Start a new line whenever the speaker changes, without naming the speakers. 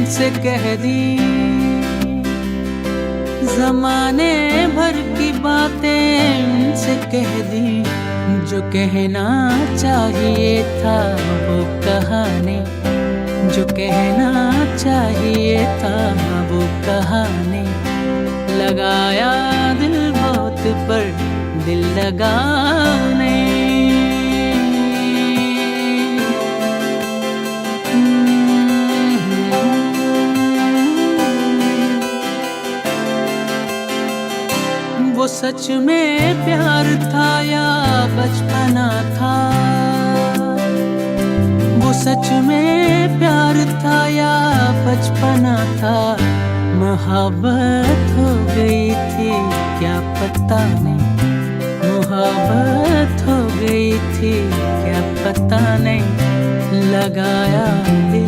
उनसे कह दी, जमाने भर की बातें उनसे कह दी। जो कहना चाहिए था वो कहानी, जो कहना चाहिए था वो कहानी। लगाया दिल बहुत पर दिल लगाने। वो सच में प्यार था या बचपना था, वो सच में प्यार था या बचपना था। मोहब्बत हो गई थी क्या पता नहीं, मोहब्बत हो गई थी क्या पता नहीं। लगाया दिल